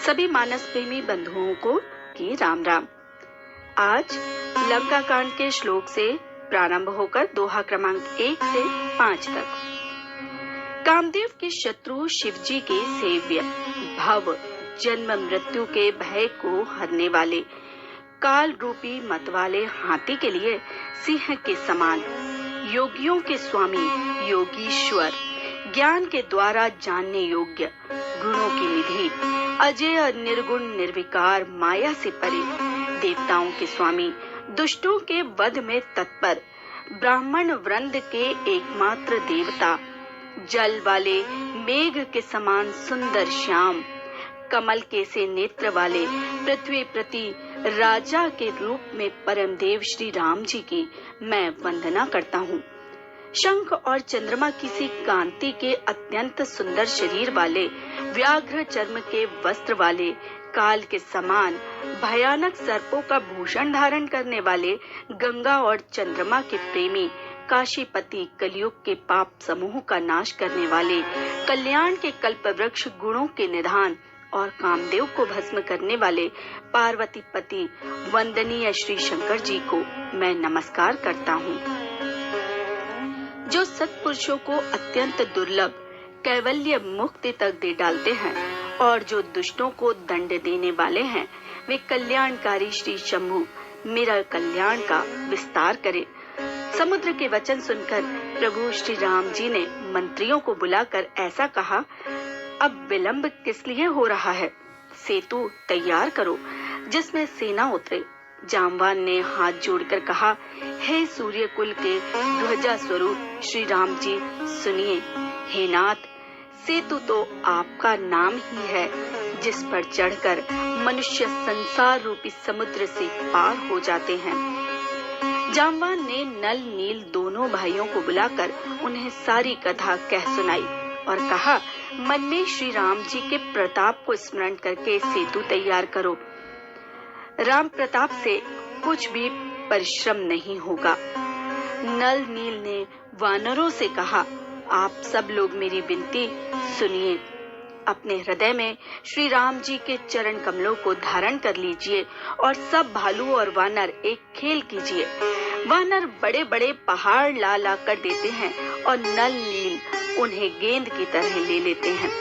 सभी मानस प्रेमी बंधुओं को की राम राम। आज लंका कांड के श्लोक से प्रारंभ होकर दोहा क्रमांक 1 से 5 तक। कामदेव के शत्रु शिवजी के सेव्य, भव जन्म मृत्यु के भय को हरने वाले, काल रूपी मतवाले हाथी के लिए सिंह के समान, योगियों के स्वामी योगीश्वर, ज्ञान के द्वारा जानने योग्य, गुणों की निधि, अजय निर्गुण निर्विकार, माया से परे, देवताओं के स्वामी, दुष्टों के वध में तत्पर, ब्राह्मण वृंद के एकमात्र देवता, जल वाले मेघ के समान सुंदर श्याम, कमल के से नेत्र वाले, पृथ्वी प्रति राजा के रूप में परम देव श्री राम जी की मैं वंदना करता हूँ। शंख और चंद्रमा की सी कांति के अत्यंत सुंदर शरीर वाले, व्याघ्र चर्म के वस्त्र वाले, काल के समान भयानक सर्पों का भूषण धारण करने वाले, गंगा और चंद्रमा के प्रेमी, काशीपति, कलयुग के पाप समूह का नाश करने वाले, कल्याण के कल्प वृक्ष, गुणों के निधान और कामदेव को भस्म करने वाले पार्वती पति वंदनीय श्री शंकर जी को मैं नमस्कार करता हूँ। जो सत्पुरुषों को अत्यंत दुर्लभ कैवल्य मुक्ति तक दे डालते हैं और जो दुष्टों को दंड देने वाले हैं, वे कल्याणकारी श्री शंभु मेरा कल्याण का विस्तार करे। समुद्र के वचन सुनकर प्रभु श्री राम जी ने मंत्रियों को बुलाकर ऐसा कहा, अब विलंब किस लिए हो रहा है? सेतु तैयार करो जिसमें सेना उतरे। जामवान ने हाथ जोड़कर कहा, हे सूर्य कुल के ध्वजा स्वरूप श्री राम जी सुनिए। हे नाथ, सेतु तो आपका नाम ही है जिस पर चढ़कर मनुष्य संसार रूपी समुद्र से पार हो जाते हैं। जामवान ने नल नील दोनों भाइयों को बुलाकर उन्हें सारी कथा कह सुनाई और कहा, मन में श्री राम जी के प्रताप को स्मरण करके सेतु तैयार करो। राम प्रताप से कुछ भी परिश्रम नहीं होगा। नल नील ने वानरों से कहा, आप सब लोग मेरी विनती सुनिए। अपने हृदय में श्री राम जी के चरण कमलों को धारण कर लीजिए और सब भालू और वानर एक खेल कीजिए। वानर बड़े बड़े पहाड़ ला ला कर देते हैं और नल नील उन्हें गेंद की तरह ले लेते हैं।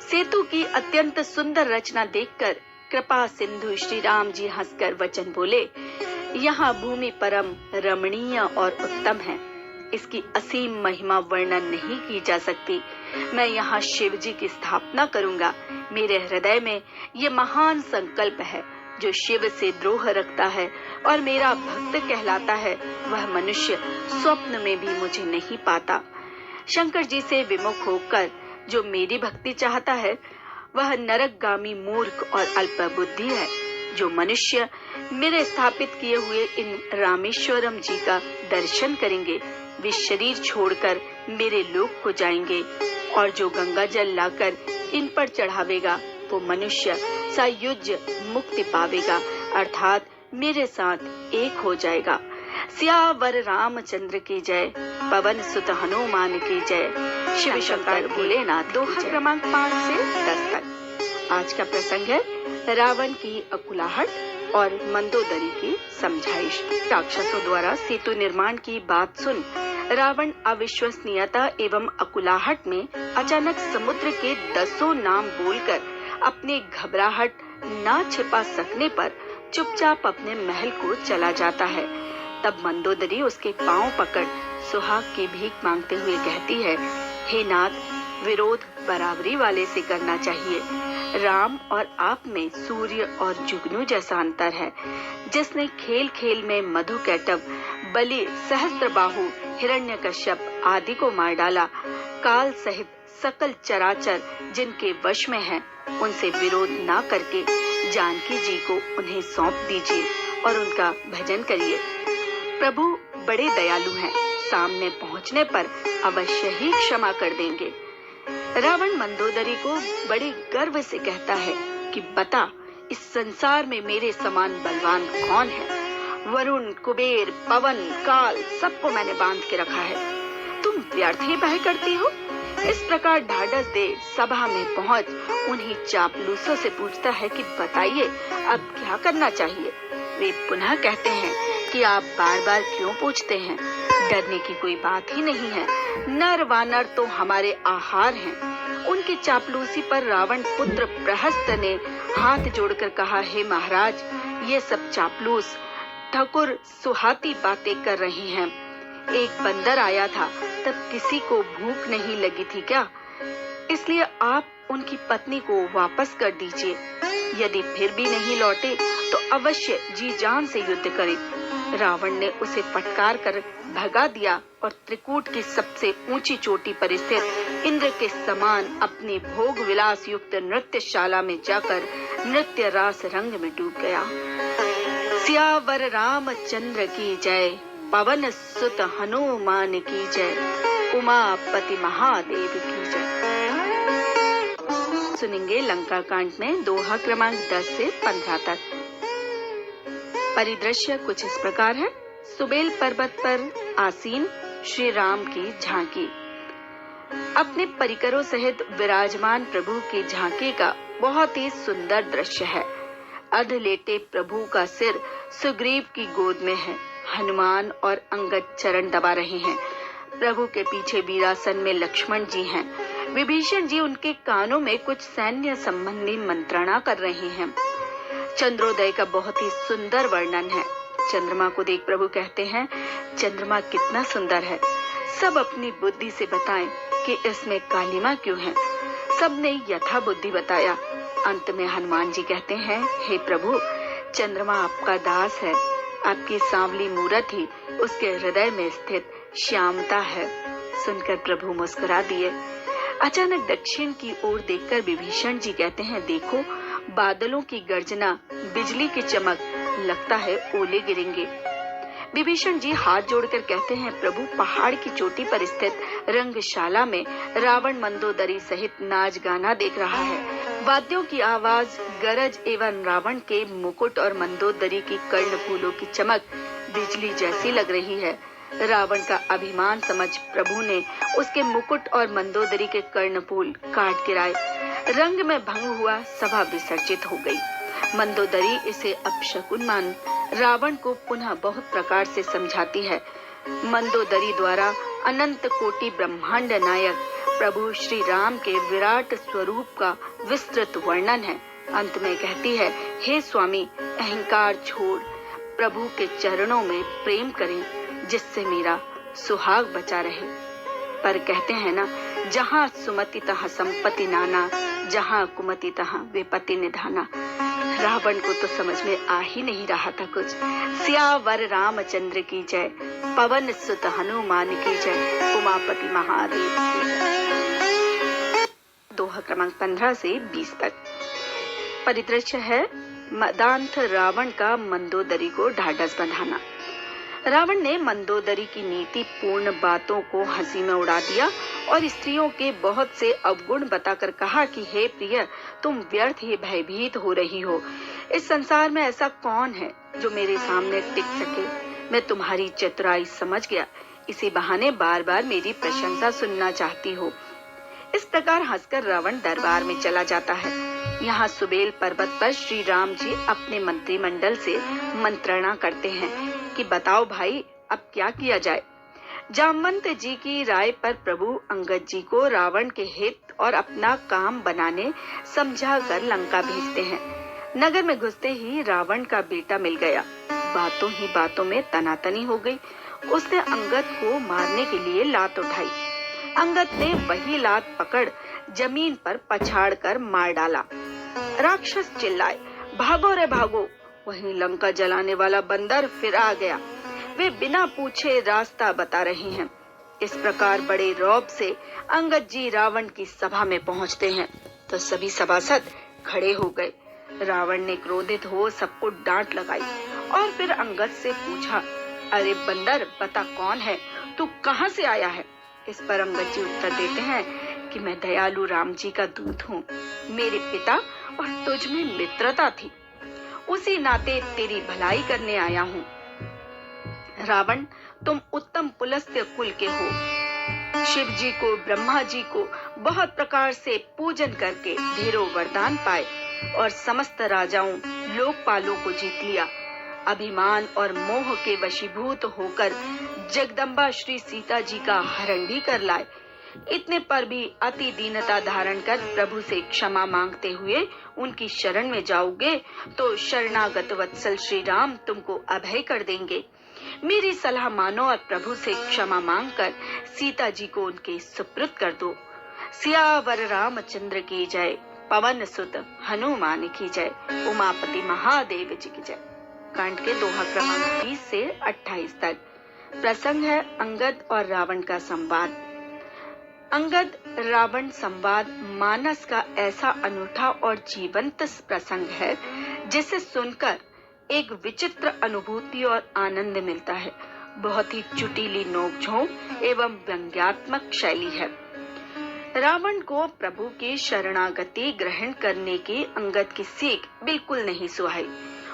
सेतु की अत्यंत सुंदर रचना देखकर कृपा सिंधु श्री राम जी हंसकर वचन बोले, यहाँ भूमि परम रमणीय और उत्तम है, इसकी असीम महिमा वर्णन नहीं की जा सकती। मैं यहाँ शिव जी की स्थापना करूँगा। मेरे हृदय में ये महान संकल्प है, जो शिव से द्रोह रखता है और मेरा भक्त कहलाता है, वह मनुष्य स्वप्न में भी मुझे नहीं पाता। शंकर जी से विमुख होकर जो मेरी भक्ति चाहता है, वह नरकगामी मूर्ख और अल्प बुद्धि है। जो मनुष्य मेरे स्थापित किए हुए इन रामेश्वरम जी का दर्शन करेंगे, वे शरीर छोड़कर मेरे लोक को जाएंगे, और जो गंगा जल लाकर इन पर चढ़ावेगा, वो मनुष्य सायुज्य मुक्ति पावेगा, अर्थात मेरे साथ एक हो जाएगा। सियावर रामचंद्र की जय, पवन सुत हनुमान की जय, शिव शंकर भोलेनाथ। दोहा क्रमांक 5 से 10 तक। आज का प्रसंग है रावण की अकुलाहट और मंदोदरी की समझाइश। राक्षसों द्वारा सेतु निर्माण की बात सुन रावण अविश्वसनीयता एवं अकुलाहट में अचानक समुद्र के 10 नाम बोलकर अपनी घबराहट ना छिपा सकने पर चुपचाप अपने महल को चला जाता है। तब मंदोदरी उसके पांव पकड़ सुहाग की भीख मांगते हुए कहती है, हे नाथ, विरोध बराबरी वाले से करना चाहिए। राम और आप में सूर्य और जुगनू जैसा अंतर है। जिसने खेल खेल में मधुकैटभ, बलि, सहस्त्रबाहु, हिरण्यकश्यप आदि को मार डाला, काल सहित सकल चराचर जिनके वश में है, उनसे विरोध ना करके जानकी जी को उन्हें सौंप दीजिए और उनका भजन करिए। प्रभु बड़े दयालु हैं, सामने पहुंचने पर अवश्य ही क्षमा कर देंगे। रावण मंदोदरी को बड़े गर्व से कहता है कि बता, इस संसार में मेरे समान बलवान कौन है? वरुण, कुबेर, पवन, काल सबको मैंने बांध के रखा है। तुम व्यर्थ ही भय करती हो। इस प्रकार ढाढ़स दे सभा में पहुंच उन्हीं चापलूसों से पूछता है कि बताइए अब क्या करना चाहिए। वे पुनः कहते हैं कि आप बार बार क्यों पूछते हैं, डरने की कोई बात ही नहीं है, नर वानर तो हमारे आहार हैं। उनकी चापलूसी पर रावण पुत्र प्रहस्त ने हाथ जोड़कर कहा, हे महाराज, ये सब चापलूस ठकुर सुहाती बातें कर रही हैं। एक बंदर आया था तब किसी को भूख नहीं लगी थी क्या? इसलिए आप उनकी पत्नी को वापस कर दीजिए। यदि फिर भी नहीं लौटे तो अवश्य जी जान से युद्ध करें। रावण ने उसे फटकार कर भगा दिया और त्रिकूट की सबसे ऊंची चोटी पर स्थित इंद्र के समान अपनी भोग विलास युक्त नृत्यशाला में जाकर नृत्य रास रंग में डूब गया। सियावर रामचंद्र की जय, पवन सुत हनुमान की जय, उमापति महादेव की जय। सुनेंगे लंका कांड में दोहा क्रमांक 10 से 15 तक। परिदृश्य कुछ इस प्रकार है। सुबेल पर्वत पर आसीन श्री राम की झांकी। अपने परिकरों सहित विराजमान प्रभु की झांकी का बहुत ही सुंदर दृश्य है। अर्ध लेटे प्रभु का सिर सुग्रीव की गोद में है। हनुमान और अंगद चरण दबा रहे हैं। प्रभु के पीछे वीरासन में लक्ष्मण जी हैं। विभीषण जी उनके कानों में कुछ सैन्य संबंधी मंत्रणा कर रहे हैं। चंद्रोदय का बहुत ही सुंदर वर्णन है। चंद्रमा को देख प्रभु कहते हैं, चंद्रमा कितना सुंदर है। सब अपनी बुद्धि से बताएं कि इसमें कालिमा क्यों है। सबने यथा बुद्धि बताया। अंत में हनुमान जी कहते हैं, हे प्रभु, चंद्रमा आपका दास है। आपकी सांवली मूरत ही उसके हृदय में स्थित श्यामता है। सुनकर प्रभु मुस्कुरा दिए। अचानक दक्षिण की ओर देखकर विभीषण जी कहते हैं, देखो, बादलों की गर्जना, बिजली की चमक, लगता है ओले गिरेंगे। विभीषण जी हाथ जोड़कर कहते हैं, प्रभु, पहाड़ की चोटी पर स्थित रंगशाला में रावण मंदोदरी सहित नाच गाना देख रहा है। वाद्यों की आवाज, गरज एवं रावण के मुकुट और मंदोदरी की कर्णफूलों की चमक बिजली जैसी लग रही है। रावण का अभिमान समझ प्रभु ने उसके मुकुट और मंदोदरी के कर्णफूल काट गिराए। रंग में भंग हुआ, सभा विसर्जित हो गई। मंदोदरी इसे अपशकुन मान रावण को पुनः बहुत प्रकार से समझाती है। मंदोदरी द्वारा अनंत कोटि ब्रह्मांड नायक प्रभु श्री राम के विराट स्वरूप का विस्तृत वर्णन है। अंत में कहती है, हे स्वामी, अहंकार छोड़ प्रभु के चरणों में प्रेम करें, जिससे मेरा सुहाग बचा रहे। पर कहते हैं ना, जहाँ सुमति तहाँ संपत्ति नाना, जहाँ कुमति तहाँ विपत्ति निधाना। रावण को तो समझ में आ ही नहीं रहा था कुछ। सियावर रामचंद्र की जय, पवन सुत हनुमान की जय, उमापति महादेव की जय। दोहा क्रमांक 15 से 20 तक। परिदृश्य है मदांत रावण का मंदोदरी को ढाढ़स बंधाना। रावण ने मंदोदरी की नीति पूर्ण बातों को हंसी में उड़ा दिया और स्त्रियों के बहुत से अवगुण बताकर कहा कि हे प्रिय, तुम व्यर्थ ही भयभीत हो रही हो। इस संसार में ऐसा कौन है जो मेरे सामने टिक सके। मैं तुम्हारी चतुराई समझ गया। इसी बहाने बार बार मेरी प्रशंसा सुनना चाहती हो। इस प्रकार हंसकर रावण दरबार में चला जाता है। यहाँ सुबेल पर्वत पर श्री राम जी अपने मंत्रिमंडल से मंत्रणा करते हैं कि बताओ भाई, अब क्या किया जाए। जामवंत जी की राय पर प्रभु अंगद जी को रावण के हित और अपना काम बनाने समझा कर लंका भेजते हैं। नगर में घुसते ही रावण का बेटा मिल गया। बातों ही बातों में तनातनी हो गई। उसने अंगद को मारने के लिए लात उठाई। अंगद ने वही लात पकड़ जमीन पर पछाड़ कर मार डाला। राक्षस चिल्लाए, भागो रे भागो। वहीं लंका जलाने वाला बंदर फिर आ गया। वे बिना पूछे रास्ता बता रहे हैं। इस प्रकार बड़े रौब से अंगद जी रावण की सभा में पहुंचते हैं तो सभी सभासद खड़े हो गए। रावण ने क्रोधित हो सबको डांट लगाई और फिर अंगद से पूछा, अरे बंदर, बता कौन है, तू कहां से आया है। इस पर अंगद जी उत्तर देते हैं कि मैं दयालु राम जी का दूत हूँ। मेरे पिता और तुझ में मित्रता थी, उसी नाते तेरी भलाई करने आया हूँ। रावण, तुम उत्तम पुलस्त्य कुल के हो। शिव जी को, ब्रह्मा जी को बहुत प्रकार से पूजन करके ढेरों वरदान पाए और समस्त राजाओं, लोकपालों को जीत लिया। अभिमान और मोह के वशीभूत होकर जगदम्बा श्री सीता जी का हरण भी कर लाए। इतने पर भी अति दीनता धारण कर प्रभु से क्षमा मांगते हुए उनकी शरण में जाओगे तो शरणागत वत्सल श्री राम तुमको अभय कर देंगे। मेरी सलाह मानो और प्रभु से क्षमा मांगकर सीता जी को उनके सुपुर्द कर दो। सियावर रामचंद्र की जय, पवन सुत हनुमान की जय, उमापति महादेव जी की जय। कांड के दोहा क्रमांक 20 से 28 तक। प्रसंग है अंगद और रावण का संवाद। अंगद रावण संवाद मानस का ऐसा अनूठा और जीवंत प्रसंग है जिसे सुनकर एक विचित्र अनुभूति और आनंद मिलता है। बहुत ही चुटीली नोकझोंक एवं व्यंग्यात्मक शैली है। रावण को प्रभु की शरणागति ग्रहण करने की अंगद की सीख बिल्कुल नहीं सुहाई।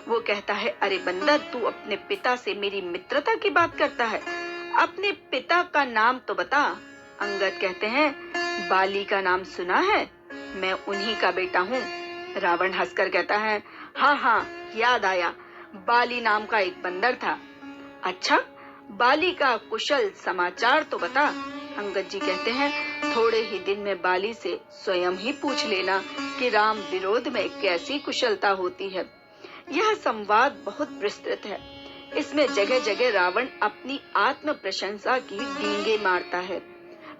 वो कहता है, अरे बंदर, तू अपने पिता से मेरी मित्रता की बात करता है, अपने पिता का नाम तो बता। अंगद कहते हैं, बाली का नाम सुना है, मैं उन्हीं का बेटा हूँ। रावण हंसकर कहता है, हाँ हाँ याद आया, बाली नाम का एक बंदर था। अच्छा, बाली का कुशल समाचार तो बता। अंगद जी कहते हैं, थोड़े ही दिन में बाली से स्वयं ही पूछ लेना कि राम विरोध में कैसी कुशलता होती है। यह संवाद बहुत विस्तृत है। इसमें जगह जगह रावण अपनी आत्म प्रशंसा की डींगे मारता है।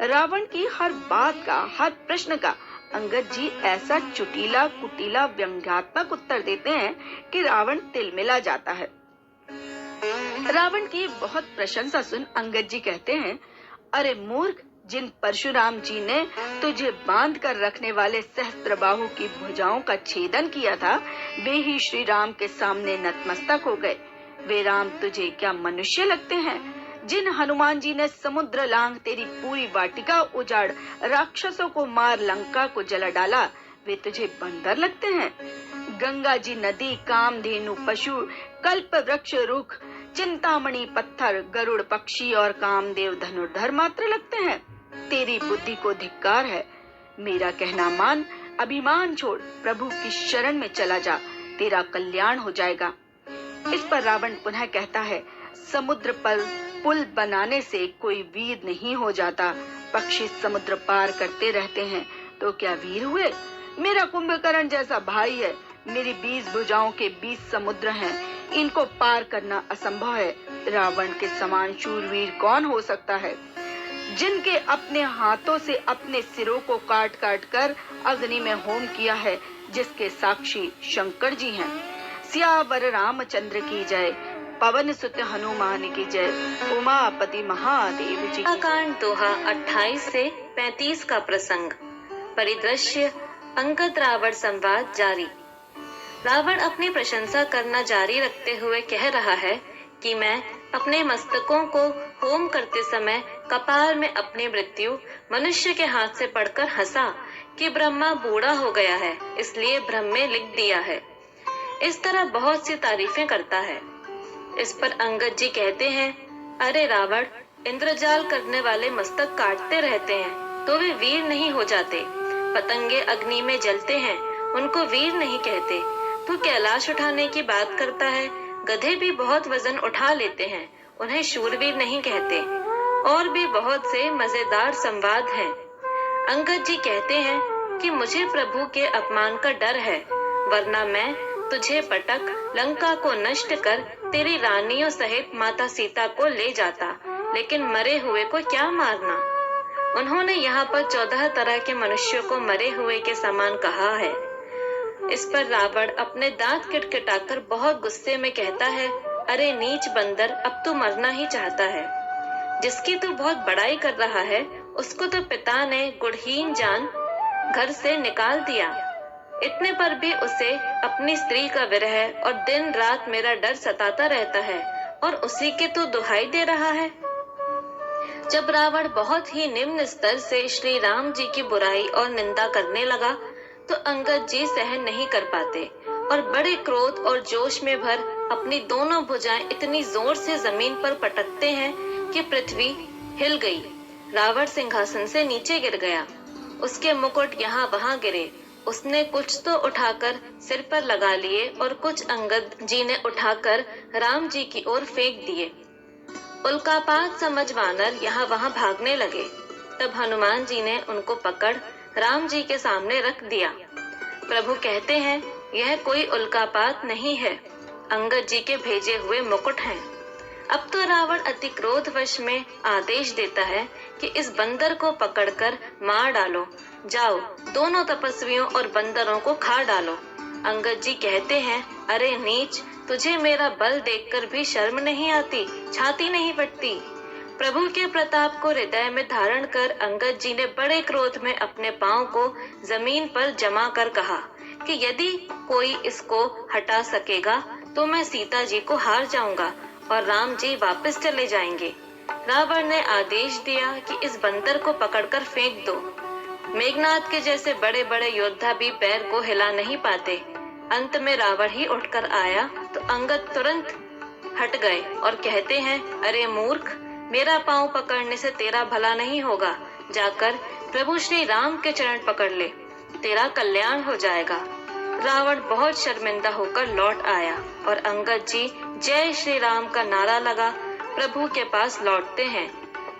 रावण की हर बात का, हर प्रश्न का अंगद जी ऐसा चुटीला कुटीला व्यंग्यात्मक उत्तर देते हैं कि रावण तिलमिला जाता है। रावण की बहुत प्रशंसा सुन अंगद जी कहते हैं, अरे मूर्ख, जिन परशुराम जी ने तुझे बांध कर रखने वाले सहस्त्रबाहु की भुजाओं का छेदन किया था, वे ही श्री राम के सामने नतमस्तक हो गए। वे राम तुझे क्या मनुष्य लगते हैं? जिन हनुमान जी ने समुद्र लांघ तेरी पूरी वाटिका उजाड़ राक्षसों को मार लंका को जला डाला, वे तुझे बंदर लगते हैं? गंगा जी नदी, कामधेनु पशु, कल्प वृक्ष रुख, चिंतामणि पत्थर, गरुड़ पक्षी और कामदेव धनुर्धर मात्र लगते हैं? तेरी बुद्धि को धिक्कार है। मेरा कहना मान, अभिमान छोड़ प्रभु की शरण में चला जा, तेरा कल्याण हो जाएगा। इस पर रावण पुनः कहता है, समुद्र पर पुल बनाने से कोई वीर नहीं हो जाता। पक्षी समुद्र पार करते रहते हैं तो क्या वीर हुए? मेरा कुंभकर्ण जैसा भाई है, मेरी 20 भुजाओं के 20 समुद्र हैं, इनको पार करना असंभव है। रावण के समान शूरवीर कौन हो सकता है, जिनके अपने हाथों से अपने सिरों को काट काट कर अग्नि में होम किया है, जिसके साक्षी शंकर जी हैं। सियावर रामचंद्र की जय, पवन सुत हनुमान की जय, उमापति महादेव जी की। कांड दोहा 28 से 35 का प्रसंग। परिदृश्य अंगद रावण संवाद जारी। रावण अपनी प्रशंसा करना जारी रखते हुए कह रहा है कि मैं अपने मस्तकों को होम करते समय कपाल में अपनी मृत्यु मनुष्य के हाथ से पड़कर हंसा कि ब्रह्मा बूढ़ा हो गया है, इसलिए ब्रह्म में लिख दिया है। इस तरह बहुत सी तारीफें करता है। इस पर अंगद जी कहते हैं, अरे रावण, इंद्रजाल करने वाले मस्तक काटते रहते हैं तो वे वीर नहीं हो जाते। पतंगे अग्नि में जलते हैं, उनको वीर नहीं कहते। तू कैलाश उठाने की बात करता है, गधे भी बहुत वजन उठा लेते हैं, उन्हें शूरवीर नहीं कहते। और भी बहुत से मजेदार संवाद हैं। अंगद जी कहते हैं कि मुझे प्रभु के अपमान का डर है, वरना मैं तुझे पटक लंका को नष्ट कर तेरी रानियों सहित माता सीता को ले जाता, लेकिन मरे हुए को क्या मारना। उन्होंने यहाँ पर 14 तरह के मनुष्यों को मरे हुए के समान कहा है। इस पर रावण अपने दांत किटकिटाकर बहुत गुस्से में कहता है, अरे नीच बंदर, अब तू मरना ही चाहता है। जिसकी तू बहुत बड़ाई कर रहा है, उसको तो पिता ने गुणहीन जान घर से निकाल दिया। इतने पर भी उसे अपनी स्त्री का विरह और दिन रात मेरा डर सताता रहता है, और उसी के तू दुहाई दे रहा है। जब रावण बहुत ही निम्न स्तर से श्री राम जी की बुराई और निंदा करने लगा तो अंगद जी सहन नहीं कर पाते और बड़े क्रोध और जोश में भर अपनी दोनों भुजाएं इतनी जोर से जमीन पर पटकते हैं कि पृथ्वी हिल गई। रावण सिंहासन से नीचे गिर गया। उसके मुकुट यहाँ वहां गिरे। उसने कुछ तो उठाकर सिर पर लगा लिए और कुछ अंगद जी ने उठाकर राम जी की ओर फेंक दिए। उल्कापात समझ वानर यहाँ वहां भागने लगे। तब हनुमान जी ने उनको पकड़ राम जी के सामने रख दिया। प्रभु कहते हैं, यह कोई उल्कापात नहीं है, अंगद जी के भेजे हुए मुकुट हैं। अब तो रावण अति क्रोधवश में आदेश देता है कि इस बंदर को पकड़कर मार डालो। जाओ, दोनों तपस्वियों और बंदरों को खा डालो। अंगद जी कहते हैं, अरे नीच, तुझे मेरा बल देखकर भी शर्म नहीं आती, छाती नहीं फटती। प्रभु के प्रताप को हृदय में धारण कर अंगद जी ने बड़े क्रोध में अपने पांव को जमीन पर जमा कर कहा कि यदि कोई इसको हटा सकेगा तो मैं सीता जी को हार जाऊंगा और राम जी वापस चले जाएंगे। रावण ने आदेश दिया कि इस बंदर को पकड़कर फेंक दो। मेघनाद के जैसे बड़े बड़े योद्धा भी पैर को हिला नहीं पाते। अंत में रावण ही उठकर आया तो अंगद तुरंत हट गए और कहते हैं, अरे मूर्ख, मेरा पांव पकड़ने से तेरा भला नहीं होगा। जाकर प्रभु श्री राम के चरण पकड़ ले, तेरा कल्याण हो जाएगा। रावण बहुत शर्मिंदा होकर लौट आया और अंगद जी जय श्री राम का नारा लगा प्रभु के पास लौटते हैं।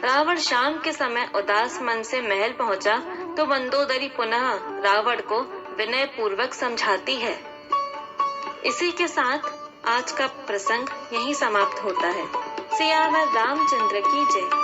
रावण शाम के समय उदास मन से महल पहुंचा तो मंदोदरी पुनः रावण को विनय पूर्वक समझाती है। इसी के साथ आज का प्रसंग यहीं समाप्त होता है। सियावर रामचंद्र की जय।